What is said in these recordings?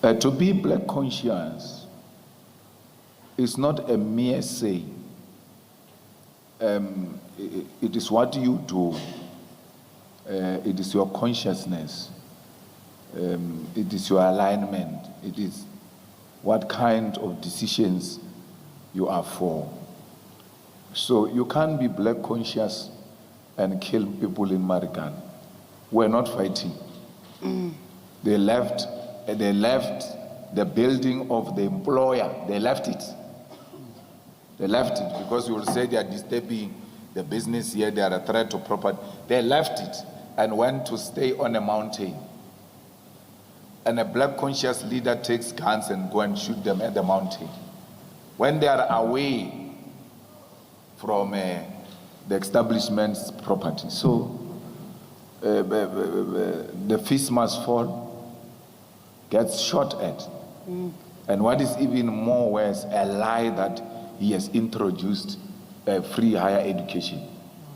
To be black conscious is not a mere saying. It is what you do. It is your consciousness. It is your alignment. It is what kind of decisions you are for. So you can't be black conscious and kill people in Marikan. We're not fighting. They left the building of the employer. They left it. They left it because you will say they are disturbing the business here, they are a threat to property. They left it and went to stay on a mountain. And a black conscious leader takes guns and go and shoot them at the mountain. When they are away from the establishment's property. So the fist must fall, gets shot at. And what is even more worse, a lie that he has introduced free higher education.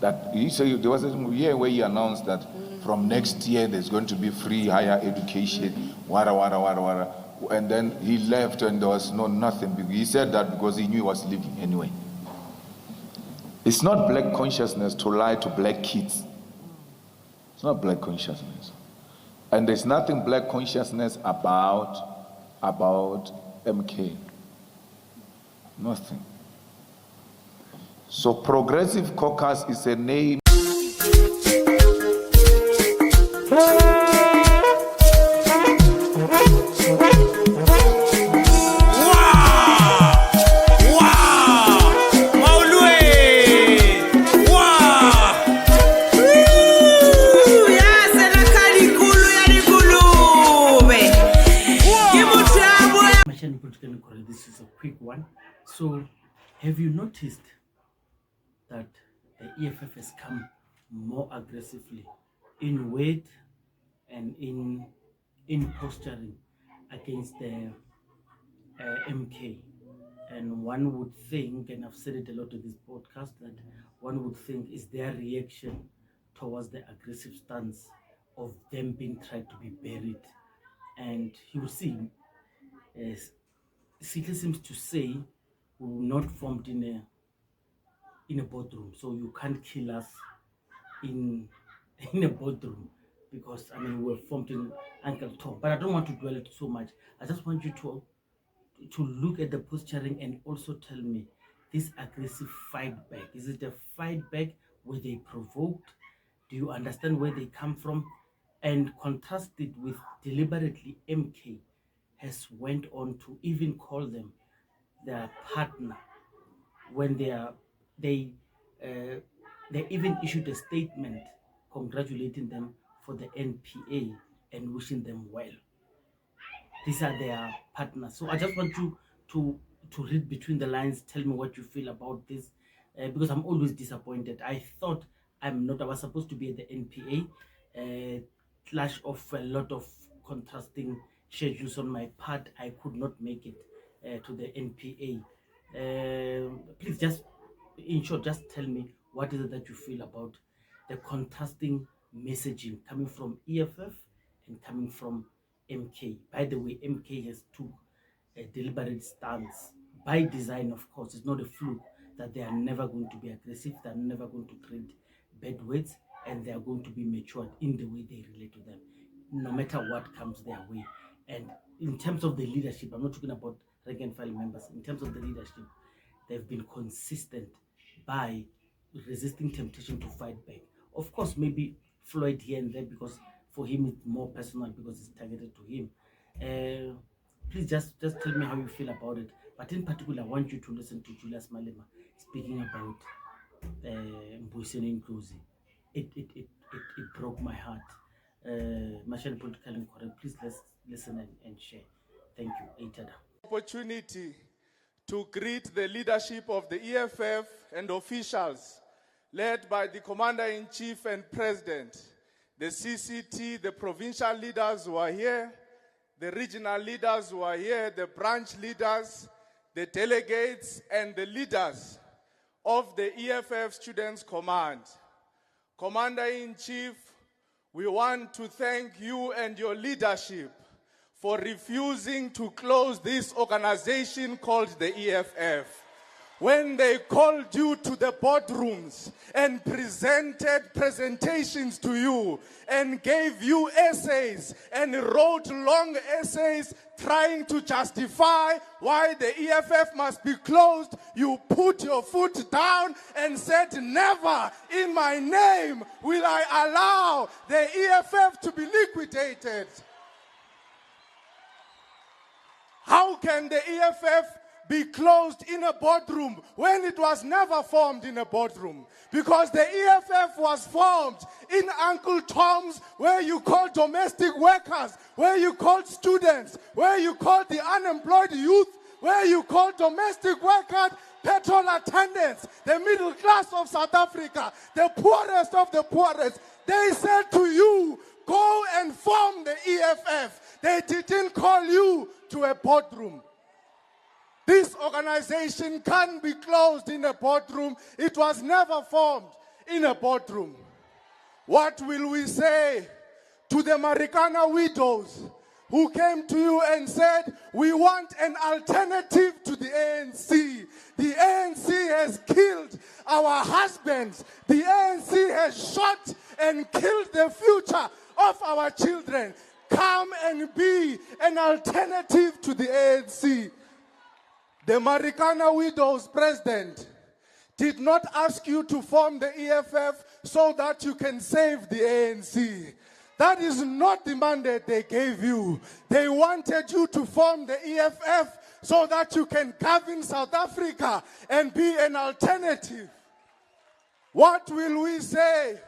That he said there was a year where he announced that from next year there's going to be free higher education, wara. And then he left and there was nothing. He said that because he knew he was leaving anyway. It's not black consciousness to lie to black kids. It's not black consciousness. And there's nothing black consciousness about MK. Nothing. So Progressive Caucus is a name. This is a quick one. So, have you noticed that the EFF has come more aggressively in weight and in posturing against the MK? And one would think, and I've said it a lot in this podcast, that one would think is their reaction towards the aggressive stance of them being tried to be buried. And you will see, Sitla seems to say we were not formed in a boardroom, so you can't kill us in a boardroom, because I mean we're formed in Uncle Tom. But I don't want to dwell it so much. I just want you to look at the posturing and also tell me this aggressive fight back. Is it a fight back where they provoked? Do you understand where they come from? And contrast it with deliberately MK has went on to even call them their partner when they even issued a statement congratulating them for the NPA and wishing them well. These are their partners. So I just want you to read between the lines, tell me what you feel about this, because I'm always disappointed. I thought I was supposed to be at the NPA, clash of a lot of contrasting schedules on my part. I could not make it to the NPA. Please just, in short, just tell me what is it that you feel about the contrasting messaging coming from EFF and coming from MK. By the way, MK has took a deliberate stance by design, of course. It's not a fluke that they are never going to be aggressive, they are never going to trade bad words, and they are going to be matured in the way they relate to them, no matter what comes their way. And in terms of the leadership, I'm not talking about rank and file members. In terms of the leadership, they've been consistent by resisting temptation to fight back. Of course, maybe Floyd here and there, because for him it's more personal, because it's targeted to him. Please just tell me how you feel about it. But in particular, I want you to listen to Julius Malema speaking about Dr Ndlozi. It broke my heart. Machine politically incorrect. Please let's listen and share. Thank you. Aitada. Opportunity to greet the leadership of the EFF and officials led by the Commander-in-Chief and President, the CCT, the provincial leaders who are here, the regional leaders who are here, the branch leaders, the delegates, and the leaders of the EFF Students' Command. Commander-in-Chief, we want to thank you and your leadership for refusing to close this organization called the EFF. When they called you to the boardrooms and presented presentations to you and gave you essays and wrote long essays trying to justify why the EFF must be closed, you put your foot down and said, never in my name will I allow the EFF to be liquidated. How can the EFF be closed in a boardroom when it was never formed in a boardroom? Because the EFF was formed in Uncle Tom's, where you call domestic workers, where you call students, where you call the unemployed youth, where you call domestic workers, petrol attendants, the middle class of South Africa, the poorest of the poorest. They said to you, go and form the EFF. They didn't call you to a boardroom. This organization can't be closed in a boardroom. It was never formed in a boardroom. What will we say to the Marikana widows who came to you and said, we want an alternative to the ANC? The ANC has killed our husbands. The ANC has shot and killed the future of our children. Come and be an alternative to the ANC. The Marikana Widows President did not ask you to form the EFF so that you can save the ANC. That is not the mandate they gave you. They wanted you to form the EFF so that you can govern South Africa and be an alternative. What will we say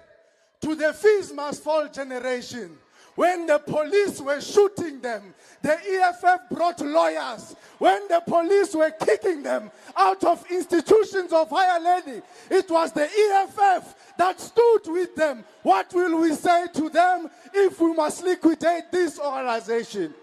to the fees must fall generation? When the police were shooting them, the EFF brought lawyers. When the police were kicking them out of institutions of higher learning, it was the EFF that stood with them. What will we say to them if we must liquidate this organization?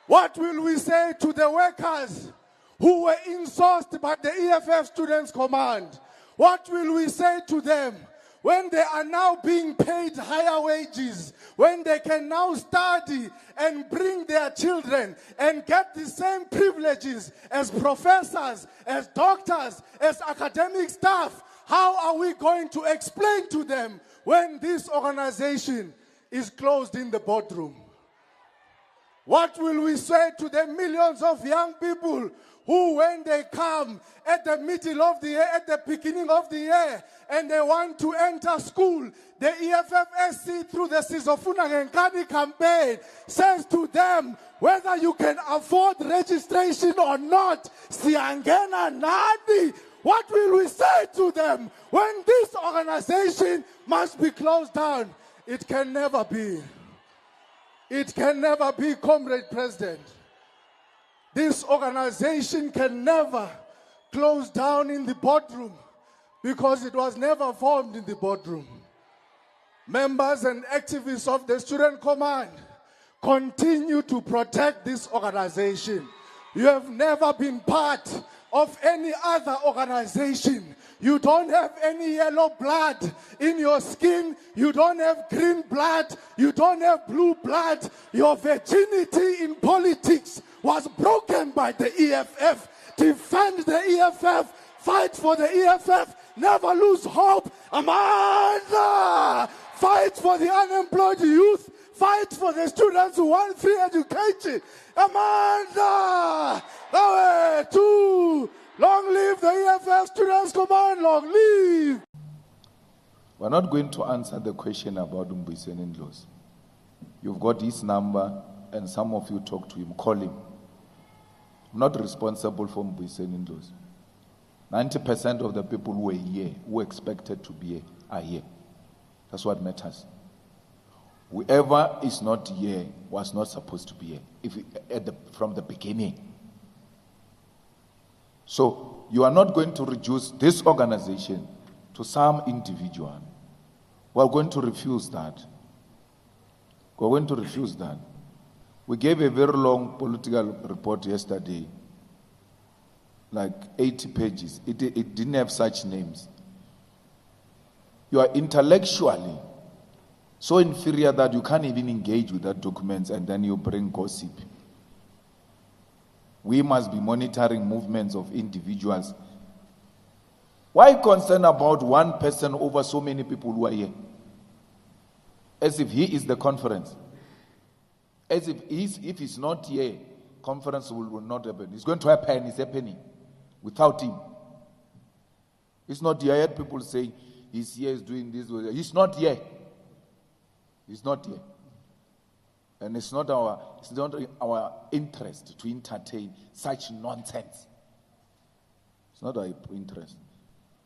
What will we say to the workers who were insourced by the EFF Students' Command? What will we say to them when they are now being paid higher wages, when they can now study and bring their children and get the same privileges as professors, as doctors, as academic staff? How are we going to explain to them when this organization is closed in the boardroom? What will we say to the millions of young people who, when they come at the middle of the year, at the beginning of the year, and they want to enter school, the EFFSC, through the Sizofuna Ngenkani campaign, says to them, whether you can afford registration or not, siyangena nani? What will we say to them when this organization must be closed down? It can never be. It can never be, Comrade President. This organization can never close down in the boardroom because it was never formed in the boardroom. Members and activists of the Student Command continue to protect this organization. You have never been part of any other organization. You don't have any yellow blood in your skin. You don't have green blood. You don't have blue blood. Your virginity in politics was broken by the EFF. Defend the EFF. Fight for the EFF. Never lose hope. Amanda! Fight for the unemployed youth. Fight for the students who want free education. Amanda! Away to long live the EFF Students' Command. Long live. We're not going to answer the question about Dr Ndlozi. You've got his number, and some of you talk to him. Call him. I'm not responsible for Dr Ndlozi. 90% of the people who were here, who expected to be here, are here. That's what matters. Whoever is not here was not supposed to be here from the beginning. So you are not going to reduce this organization to some individual. We're going to refuse that. We're going to refuse that. We gave a very long political report yesterday, like 80 pages. It didn't have such names. You are intellectually So inferior that you can't even engage with that documents and then you bring gossip. We must be monitoring movements of individuals. Why concern about one person over so many people who are here? As if he is the conference. As if he's not here, conference will not happen. It's going to happen, it's happening without him. It's not here. I heard people say he's here, he's doing this. He's not here. He's not here. And it's not our interest to entertain such nonsense. It's not our interest.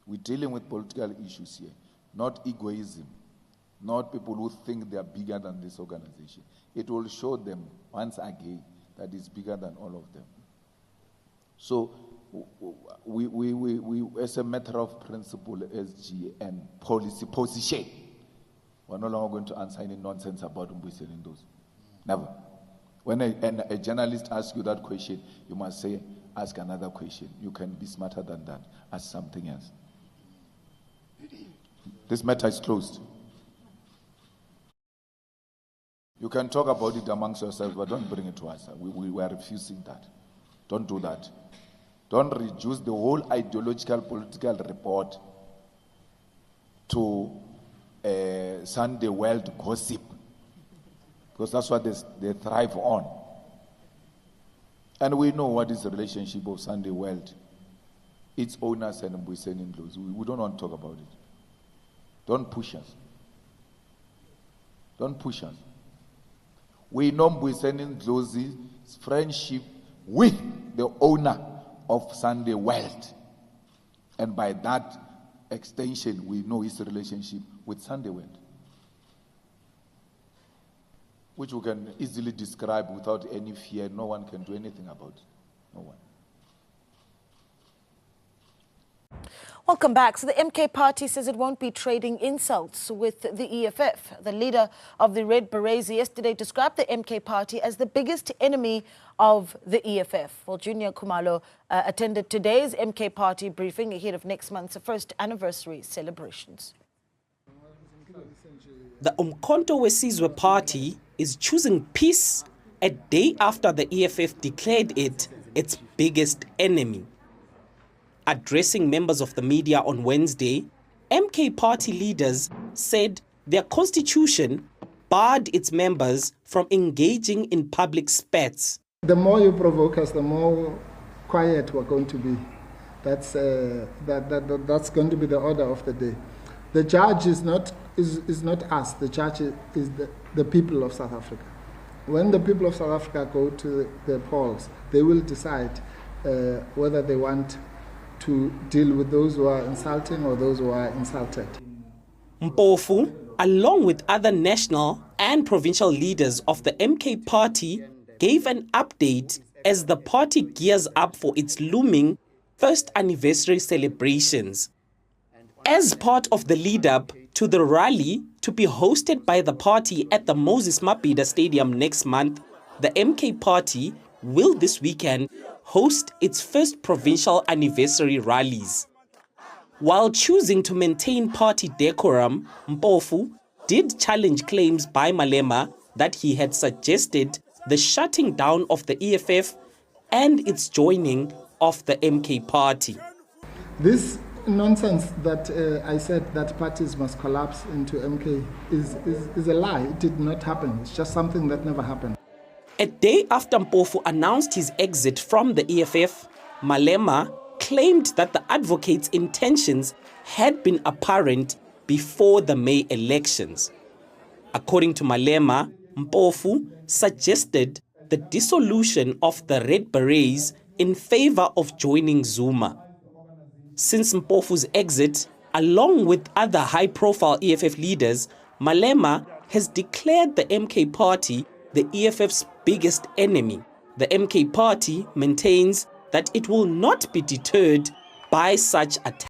We're dealing with political issues here, not egoism, not people who think they are bigger than this organization. It will show them once again that it's bigger than all of them. So we as a matter of principle, SG and policy position, we're no longer going to answer any nonsense about Mbuyiseni Ndlozi. Never. When a journalist asks you that question, you must say, ask another question. You can be smarter than that. Ask something else. This matter is closed. You can talk about it amongst yourselves, but don't bring it to us. We are refusing that. Don't do that. Don't reduce the whole ideological political report to Sunday world gossip, because that's what they thrive on. And we know what is the relationship of Sunday world, its owners and Mbuyiseni Ndlozi. We don't want to talk about it. Don't push us. Don't push us. We know Mbuyiseni Ndlozi's friendship with the owner of Sunday world, and by that extension, we know his relationship with Sunday world, which we can easily describe without any fear. No one can do anything about it. No one. Welcome back. So the MK party says it won't be trading insults with the EFF. The leader of the Red Berets yesterday described the MK party as the biggest enemy of the EFF. Well, Junior Khumalo attended today's MK party briefing ahead of next month's first anniversary celebrations. The Umkhonto weSizwe party is choosing peace a day after the EFF declared it its biggest enemy. Addressing members of the media on Wednesday, MK party leaders said their constitution barred its members from engaging in public spats. The more you provoke us, the more quiet we're going to be. That's going to be the order of the day. The judge is not us. The judge is the people of South Africa. When the people of South Africa go to the polls, they will decide whether they want to deal with those who are insulting or those who are insulted. Mpofu, along with other national and provincial leaders of the MK party, gave an update as the party gears up for its looming first anniversary celebrations. As part of the lead-up to the rally to be hosted by the party at the Moses Mabhida Stadium next month, the MK party will this weekend host its first provincial anniversary rallies. While choosing to maintain party decorum, Mpofu did challenge claims by Malema that he had suggested the shutting down of the EFF and its joining of the MK party. This nonsense that I said that parties must collapse into MK is a lie. It did not happen. It's just something that never happened. A day after Mpofu announced his exit from the EFF, Malema claimed that the advocate's intentions had been apparent before the May elections. According to Malema, Mpofu suggested the dissolution of the Red Berets in favor of joining Zuma. Since Mpofu's exit, along with other high-profile EFF leaders, Malema has declared the MK party the EFF's biggest enemy. The MK party maintains that it will not be deterred by such attacks.